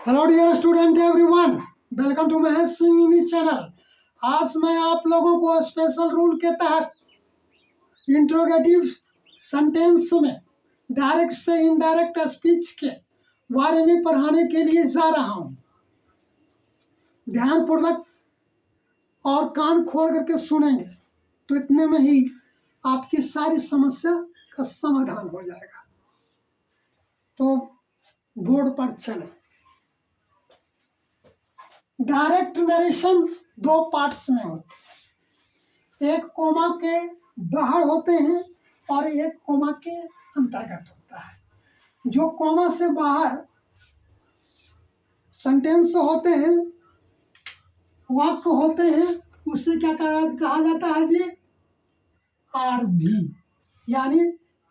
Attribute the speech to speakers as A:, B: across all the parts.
A: Hello dear student everyone, welcome to Mahesh Singh English channel. आज मैं आप लोगों को स्पेशल रूल के तहत इंट्रोगेटिव सेंटेंस में डायरेक्ट से इनडायरेक्ट स्पीच के बारे में पढ़ाने के लिए जा रहा हूँ। ध्यानपूर्वक और कान खोल करके सुनेंगे तो इतने में ही आपकी सारी समस्या का समाधान हो जाएगा। तो बोर्ड पर चलें। डायरेक्ट नरेशन दो पार्ट्स में होते हैं, एक कोमा के बाहर होते हैं और एक कोमा के अंतर्गत होता है। जो कोमा से बाहर सेंटेंस होते हैं, वाक्य होते हैं, उसे क्या कहा जाता है जी? आरबी, यानी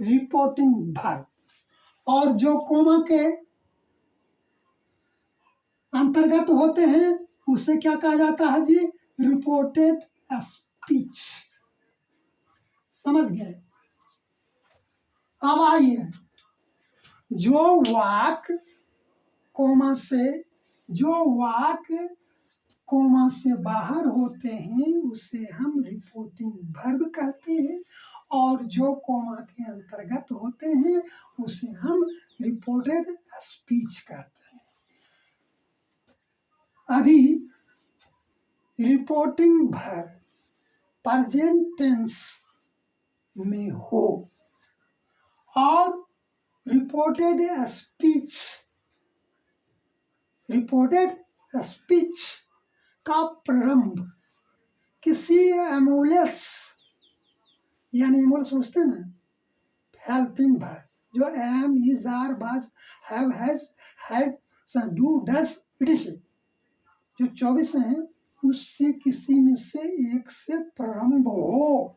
A: रिपोर्टिंग वर्ब। और जो कोमा के अंतर्गत होते हैं उसे क्या कहा जाता है जी? Reported speech. समझ गए? अब आइए, जो वाक्य कोमा से बाहर होते हैं उसे हम रिपोर्टिंग वर्ब कहते हैं, और जो कोमा के अंतर्गत होते हैं उसे हम रिपोर्टेड स्पीच कहते हैं। यदि रिपोर्टिंग वर्ब प्रेजेंट टेंस में हो और रिपोर्टेड स्पीच का प्रारंभ किसी एमुलस, यानी एमुलस समझते हैं ना, हेल्पिंग वर्ब, जो am, is, are, was, have, has, had, do, does, it, जो 24 हैं उससे किसी में से एक से प्रारंभ हो,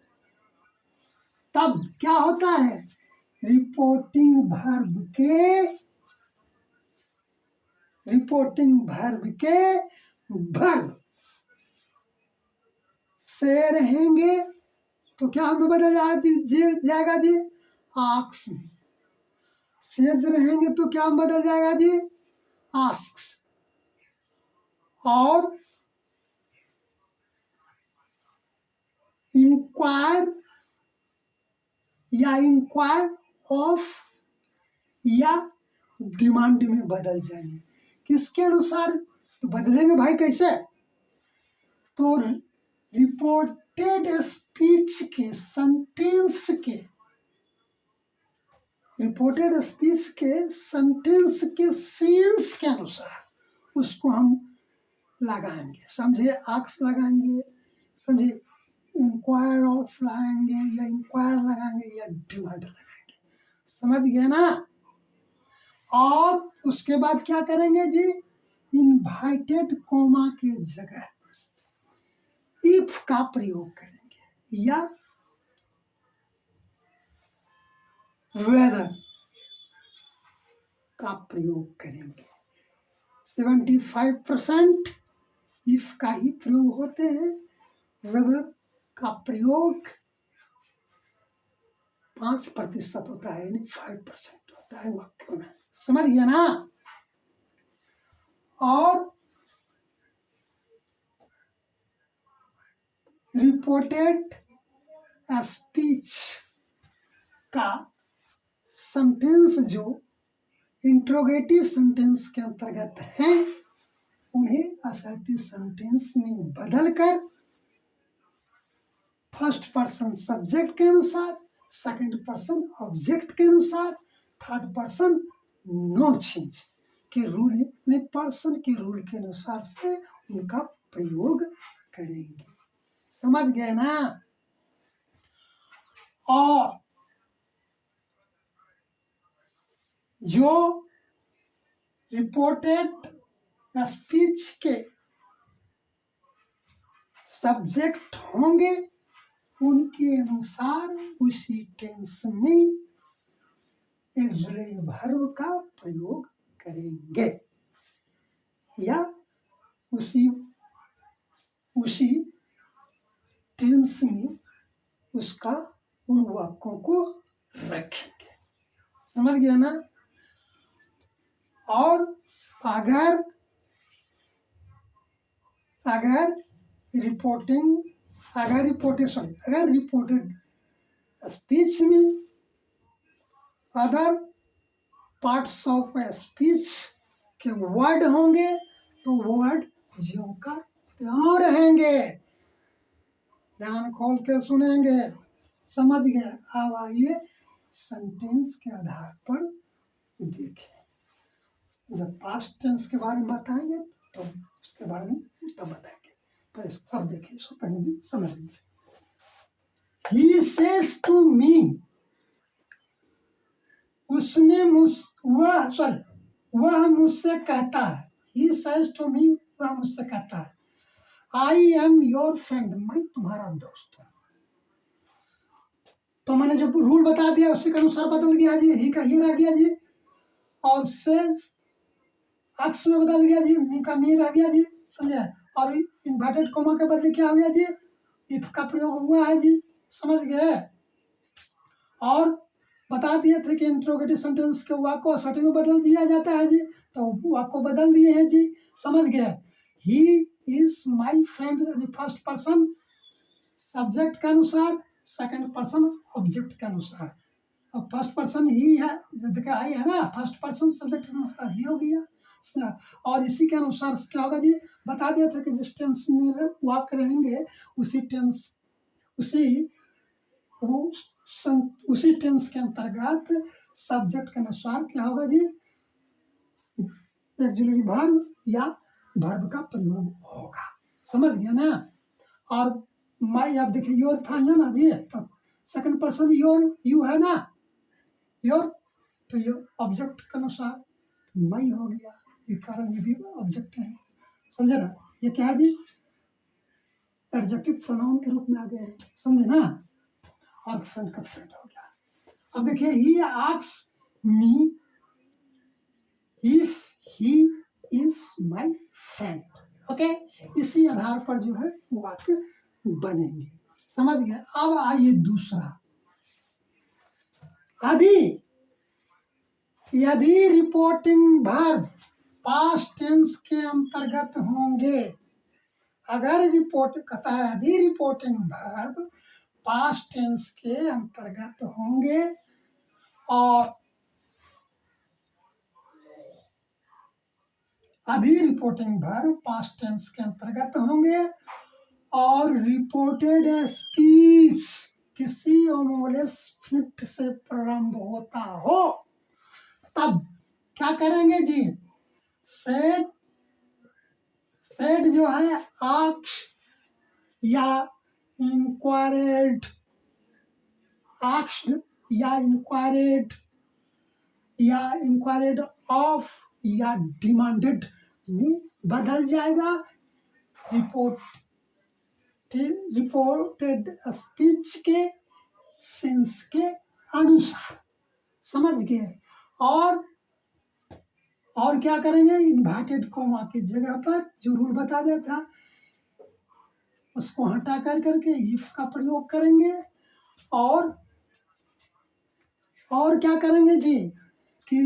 A: तब क्या होता है? रिपोर्टिंग वर्ब के वर्ब से रहेंगे तो क्या हमें बदल जाएगा जी? आक्स में। सेज रहेंगे तो क्या बदल जाएगा जी? आस्क्स। और इंक्वायर या इंक्वायर ऑफ या डिमांड में बदल जाएंगे। किसके अनुसार बदलेंगे भाई? कैसे? तो रिपोर्टेड स्पीच के सेंटेंस के सेंस के अनुसार उसको हम लगाएंगे। समझे? आक्स लगाएंगे, समझे? इंक्वायर ऑफ लगाएंगे या इंक्वायर लगाएंगे या डिमांड लगाएंगे। समझ गए ना? और उसके बाद क्या करेंगे जी? इनवाइटेड कोमा के जगह इफ का प्रयोग करेंगे या वेदर का प्रयोग करेंगे। 75% इफ का ही प्रयोग होते हैं, वेदर का प्रयोग 5% होता है, यानी 5% होता है वाक्यों में। समझ गया ना? और रिपोर्टेड स्पीच का सेंटेंस जो इंट्रोगेटिव सेंटेंस के अंतर्गत हैं उन्हें असर्टिव सेंटेंस में बदलकर फर्स्ट पर्सन सब्जेक्ट के अनुसार, सेकंड पर्सन ऑब्जेक्ट के अनुसार, थर्ड पर्सन नो चेंज के रूल, यानी पर्सन के रूल के अनुसार से उनका प्रयोग करेंगे। समझ गए ना? और जो रिपोर्टेड स्पीच के सब्जेक्ट होंगे उनके अनुसार उसी टेंस में ऑक्सिलरी वर्ब का प्रयोग करेंगे या उसी टेंस में उसका उन वाक्यों को रखेंगे। समझ गया ना? और अगर अगर रिपोर्टेड स्पीच में अदर पार्ट्स ऑफ स्पीच के वर्ड होंगे तो वर्ड ज्यों का त्यों रहेंगे। ध्यान खोल के सुनेंगे, समझ गए। अब आइए सेंटेंस के आधार पर देखें। जब पास्ट टेंस के बारे में बताएंगे तो उसके बारे में तब बताएंगे, पर इसको अब देखिए, इसको पहले समझ लीजिए। He says to me, वह मुझसे कहता है। He says to me, वह मुझसे कहता है। I am your friend, मैं तुम्हारा दोस्त हूँ। तो मैंने जो रूल बता दिया उसी के अनुसार बदल गया जी, ही का ही रह गया जी, और सेज अक्स में बदल गया जी, मी का मी रह गया जी, समझे। और इन्वर्टेड कोमा के बदले क्या हो गया जी, इफ का प्रयोग हुआ है जी, समझ गए। और बता दिए थे कि इंट्रोगेटिव सेंटेंस के वाक्य को असर्टिव में बदल दिया जाता है जी, तो वाक्य को बदल दिए हैं जी, समझ गए। He is my friend, first person subject के अनुसार, सेकंड पर्सन ऑब्जेक्ट के अनुसार। अब फर्स्ट पर्सन ही है, देखा आई है ना, फर्स्ट पर्सन सब्जेक्ट के अनुसार ही हो गया। और इसी के अनुसार क्या होगा जी, बता दिया था कि जिस टेंस में वाक्य रहेंगे उसी टेंस के अंतर्गत सब्जेक्ट के अनुसार क्या होगा जी, ऑक्सिलरी वर्ब या वर्ब का प्रयोग होगा, समझ गया ना। और माई, आप देखिए योर था ना जी, तो सेकंड पर्सन योर, यू है ना, योर, तो ये ऑब्जेक्ट के अनुसार मई हो गया, ये कारण ये भी ऑब्जेक्ट है, समझे ना। ये क्या है जी, एडजेक्टिव प्रोनाउन के रूप में आ गया है, समझे ना। और फ्रेंड का फ्रेंड हो गया। अब देखिए, ही asks me if he is my friend, okay. इसी आधार पर जो है वाक्य बनेंगे, समझ गए। अब आइए दूसरा, यदि रिपोर्टिंग वर्ब पास्ट टेंस के अंतर्गत होंगे, अगर रिपोर्ट कहता है यदि रिपोर्टिंग वर्ब पास्ट टेंस के अंतर्गत होंगे और यदि रिपोर्टिंग वर्ब पास्ट टेंस के अंतर्गत होंगे और रिपोर्टेड स्पीच किसी अमोलेस फिट से प्रारंभ होता हो, तब क्या करेंगे जी, सेड जो है आक्स या इंक्वायर्ड, आक्स्ड या इंक्वायर्ड ऑफ या डिमांडेड में बदल जाएगा रिपोर्टेड स्पीच के सेंस के अनुसार, समझ गए। और क्या करेंगे, इन्वर्टेड कोमा की जगह पर जो रूल बता दिया था उसको हटा करके इफ का प्रयोग करेंगे। और क्या करेंगे जी, कि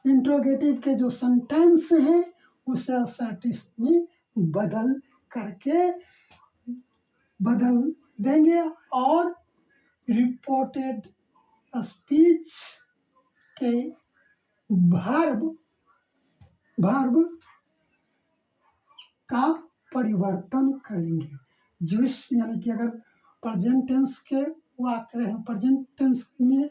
A: इंट्रोगेटिव के जो सेंटेंस हैं उसे असर्टिव में बदल देंगे और रिपोर्टेड स्पीच के वर्ब का परिवर्तन करेंगे। जिस यानी कि अगर प्रेजेंट टेंस के वाक्य हैं, प्रेजेंट टेंस में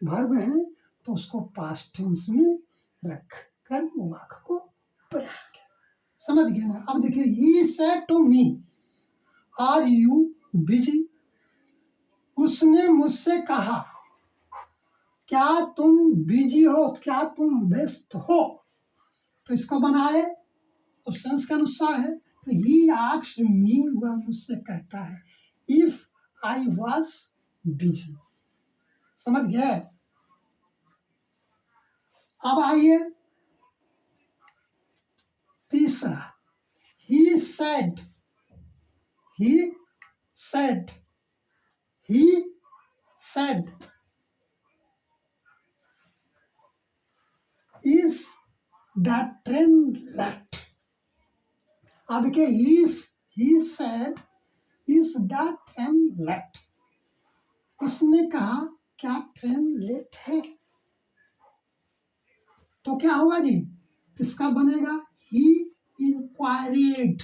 A: वर्ब हैं, तो उसको पास्ट टेंस में रख कर वाक्य को बनाएंगे, समझ गए ना। अब देखिए, he said to me are you busy, उसने मुझसे कहा क्या तुम बिजी हो, क्या तुम व्यस्त हो, तो इसको बनाए और सेंस के अनुसार है, तो ही आस्क्ड मी, वह मुझसे कहता है, इफ आई वाज बिजी, समझ गए। अब आइए तीसरा, he said that train left. अब देखिए he said is that train left, उसने कहा क्या ट्रेन लेट है? तो क्या होगा जी, इसका बनेगा ही इंक्वायरेड,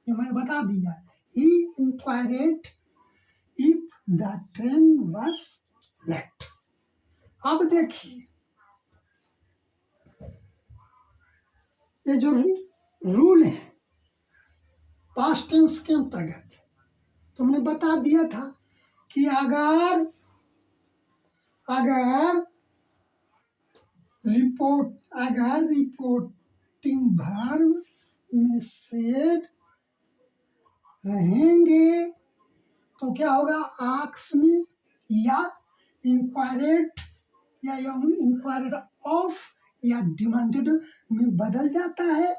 A: जो मैंने बता दिया, he inquired if the train was late. अब देखिए ये जो रूल है पास्ट टेंस के अंतर्गत, तुमने बता दिया था कि अगर रिपोर्टिंग वर्ब में सेड रहेंगे तो क्या होगा, आस्क में या इंक्वायरेड या इंक्वायरेड ऑफ या डिमांडेड में बदल जाता है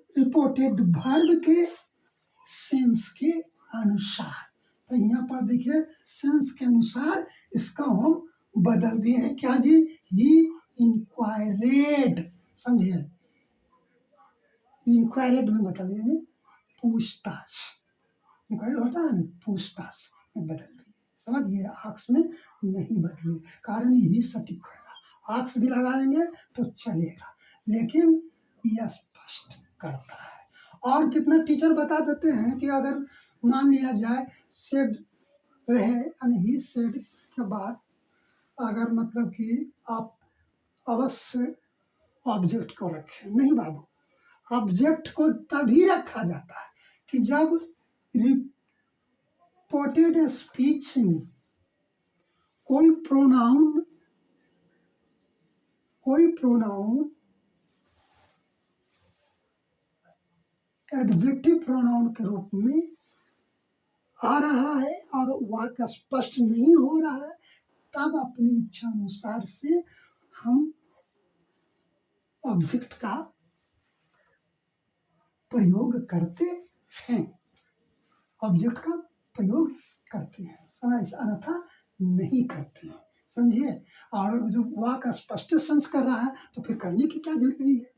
A: रिपोर्टेड वर्ब के सेंस के अनुसार। तो यहाँ पर देखिए सेंस के अनुसार इसका हम बदल दिए हैं, क्या जी, ही इंक्वायरेड, समझिए इंक्वायरेड में बदल दिए, पूछताछ, इंक्वायरेड होता है ना, पूछताछ में बदल दिए, समझिए, आक्स में नहीं बदले, कारण यही सटीक होगा, आक्स भी लगाएंगे तो चलेगा, लेकिन यह स्पष्ट करता है। और कितना टीचर बता देते हैं कि अगर मान लिया जाए सेड रहे यानी ही सेड के बाद अगर मतलब कि आप अवश्य ऑब्जेक्ट को रखें, नहीं बाबू, ऑब्जेक्ट को तभी रखा जाता है कि जब रिपोर्टेड स्पीच में कोई प्रोनाउन एडजेक्टिव प्रोनाउन के रूप में आ रहा है और वाक्य स्पष्ट नहीं हो रहा है, तब अपनी इच्छा अनुसार से हम ऑब्जेक्ट का प्रयोग करते हैं, ऑब्जेक्ट का प्रयोग करते हैं, समझ, अन्यथा नहीं करते हैं, समझिए। और जो वाक्य स्पष्ट सेंस कर रहा है तो फिर करने की क्या जरूरी है,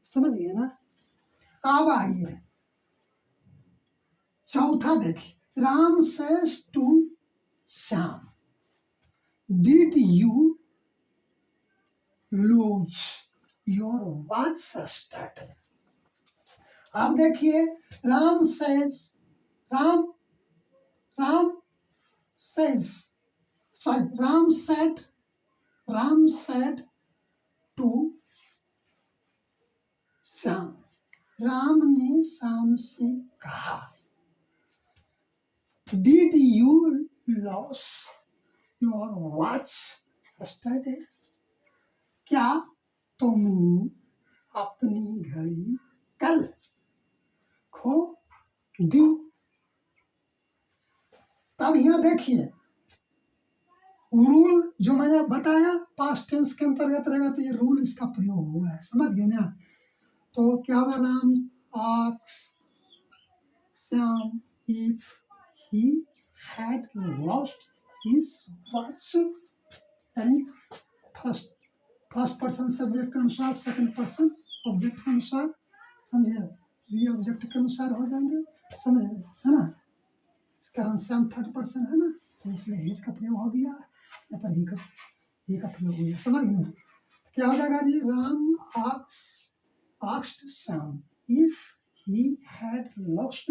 A: समझ गए ना। अब आइए चौथा देखिए, Ram says to Shyam, did you lose your watch yesterday. अब देखिए राम सेज टू श्याम, राम ने श्याम से कहा, did you loss your watch yesterday, क्या तुमने अपनी घड़ी कल खो दी। तब यहाँ देखिए रूल जो मैंने बताया पास्ट टेंस के अंतर्गत रहेगा तो ये रूल इसका प्रयोग हुआ है, समझ गए ना। तो क्या होगा, Ram asked Shyam if he had lost his watch, यानी फर्स्ट पर्सन सब्जेक्ट के अनुसार, सेकंड पर्सन ऑब्जेक्ट के अनुसार, समझे, ये ऑब्जेक्ट के अनुसार हो जाएंगे, समझे, है ना। इस कारण श्याम थर्ड पर्सन है ना, तो इसलिए हिज का प्रयोग हो गया, यहाँ पर ही का प्रयोग हो गया, समझ नहीं। क्या हो जाएगा जी, Ram asked Shyam if he had lost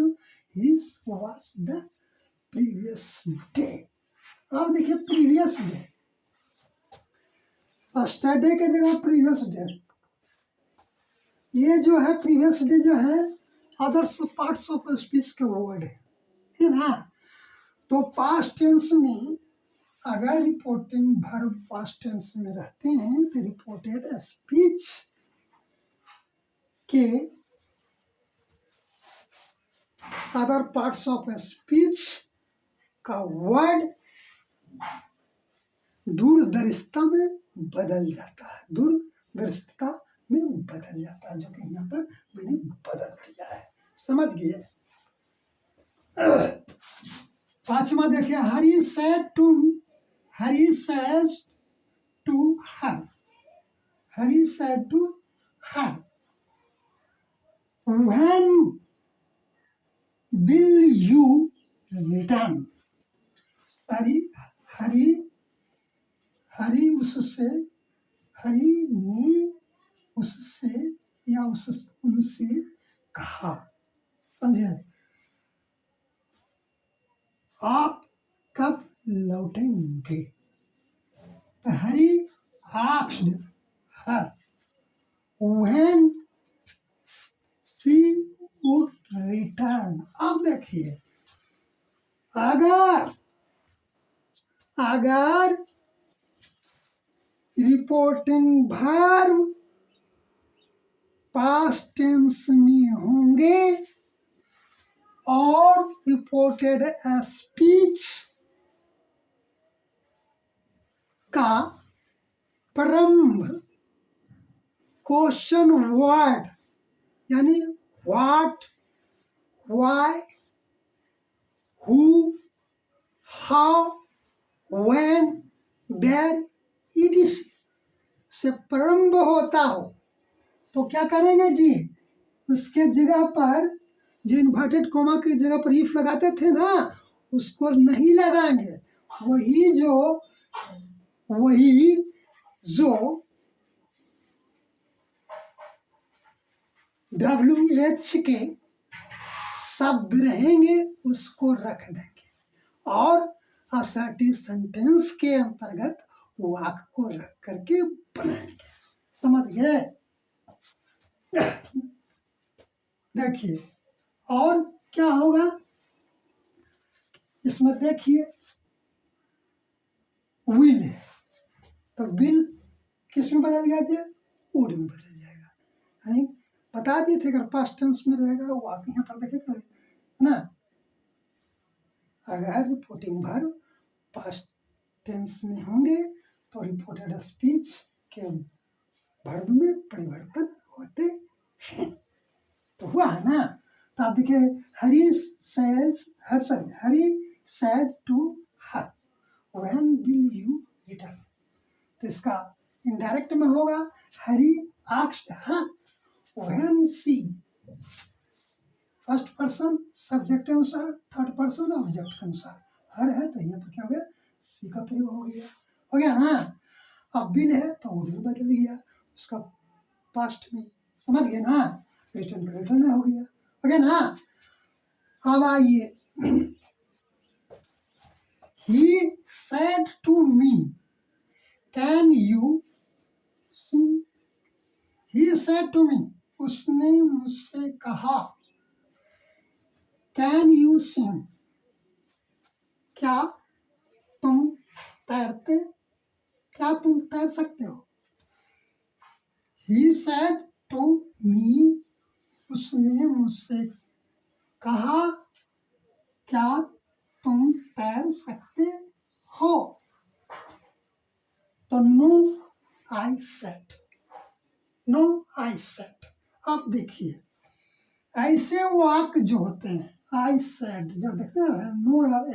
A: his watch the previous day। अब देखिए प्रीवियस डे, यस्टरडे के जगह प्रीवियस डे, ये जो है प्रीवियस डे जो है अदर्स पार्ट्स ऑफ स्पीच के वर्ड है ना। तो पास्ट टेंस में अगर रिपोर्टिंग वर्ब पास्ट टेंस में रहते हैं तो रिपोर्टेड स्पीच के अदर पार्ट्स ऑफ स्पीच का वर्ड दूरदर्शिता में बदल जाता है, दूरदर्शिता में बदल जाता है, जो कि यहाँ पर मैंने बदल दिया है, समझ गए। पांचवा देखिए, हरी says to her. Hari said to her, when will you return? Hari Hari Hari उससे हरी ने उससे या उनसे कहा, समझे, आप कब लौटेंगे? हरी asked her when she would return. अब देखिए, अगर रिपोर्टिंग वर्ब पास्ट टेंस में होंगे और रिपोर्टेड स्पीच का प्रारंभ क्वेश्चन वर्ड यानी what, why, who, how, when, where, it से प्रारंभ होता हो तो क्या करेंगे जी, उसके जगह पर जो इन्वर्टेड कोमा की जगह पर इफ लगाते थे ना, उसको नहीं लगाएंगे। वही जो WH के शब्द रहेंगे उसको रख देंगे और असर्टिव सेंटेंस के अंतर्गत वाक्य को रख करके बनाएंगे। समझ गए? देखिए और क्या होगा इसमें, देखिए विल है तो विल किस में बदल जाएगा? वुड में बदल जाएगा। यानी बता दिए थे अगर पास्ट टेंस में रहेगा वो आप यहाँ पर देखेगा, है ना। अगर रिपोर्टिंग वर्ब पास्ट टेंस में होंगे तो रिपोर्टेड स्पीच के वर्ब में परिवर्तन होते हैं। तो हुआ है ना। तो आप देखिए Hari said to her when will you return, तो इसका इनडायरेक्ट में होगा हरी आस्क्ड हर व्हेन सी, फर्स्ट पर्सन सब्जेक्ट के अनुसार, थर्ड पर्सन ऑब्जेक्ट के अनुसार, हर है तो यहाँ पर क्या हो गया, सी का प्रयोग हो गया ना। अब बिल है तो वो भी बदल गया उसका पास्ट में, समझ गए ना। रिटर्न का रिटर्न हो गया ना। अब आइए, he said to me can you sing, he said to me उसने मुझसे कहा, कैन यू स्विम क्या तुम तैर सकते हो। ही सेड टू मी उसने मुझसे कहा क्या तुम तैर सकते हो। तो नो आई सेड। अब देखिए ऐसे वाक्य जो होते हैं आई सेड जो देखते हैं नो और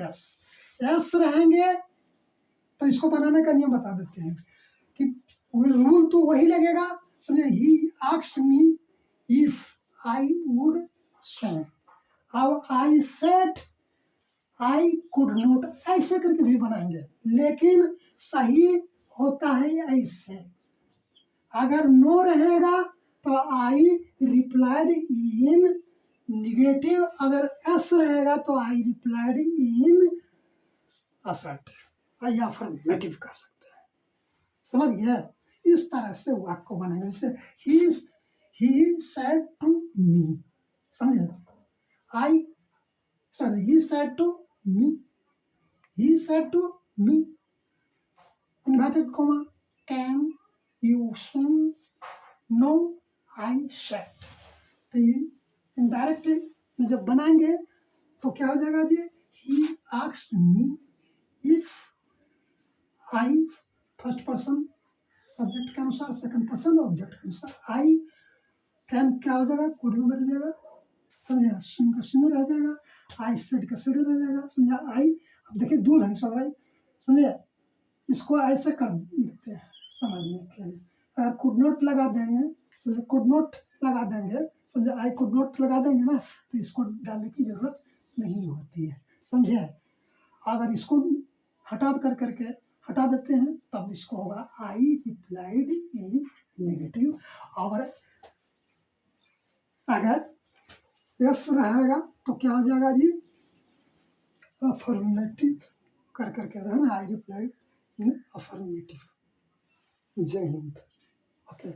A: एस रहेंगे तो इसको बनाने का नियम बता देते हैं कि रूल तो वही लगेगा, समझे। He asked me if I would swim. अब I said I could not, ऐसे करके भी बनाएंगे लेकिन सही होता है ऐसे। अगर नो रहेगा तो आई रिप्लाइड इन निगेटिव, अगर एस रहेगा तो आई रिप्लाइड इन असर्टिव या अफर्मेटिव कर सकते हैं, समझ गया। इस तरह से वाक्य को बनाएंगे। जैसे ही सेड टू मी, समझे। He said to me inverted comma can you swim, no I said. तो इनडायरेक्ट में जब बनाएंगे तो क्या हो जाएगा जी, he asked me if I, first person subject के अनुसार, सेकंड पर्सन ऑब्जेक्ट के अनुसार, आई कैन क्या हो जाएगा, कुड में बदल जाएगा, समझे। स्विम का स्विम रह जाएगा, आई सेड का सेड रह जाएगा, समझे। आई अब देखिए दो ढंग से हो रहा है, समझे। इसको ऐसे कर देते हैं, समझने के लिए। अगर कुड नॉट लगा देंगे, समझे कुड नॉट लगा देंगे, समझे आई कुड नॉट लगा देंगे ना, तो इसको डालने की जरूरत नहीं होती है, समझे। अगर इसको हटा कर करके हटा देते हैं तब इसको होगा आई रिप्लाइड इन नेगेटिव। और अगर यस रहेगा तो क्या हो जाएगा जी, अफर्मेटिव कर करके है ना, आई रिप्लाइड इन अफर्मेटिव। जय हिंद। ओके।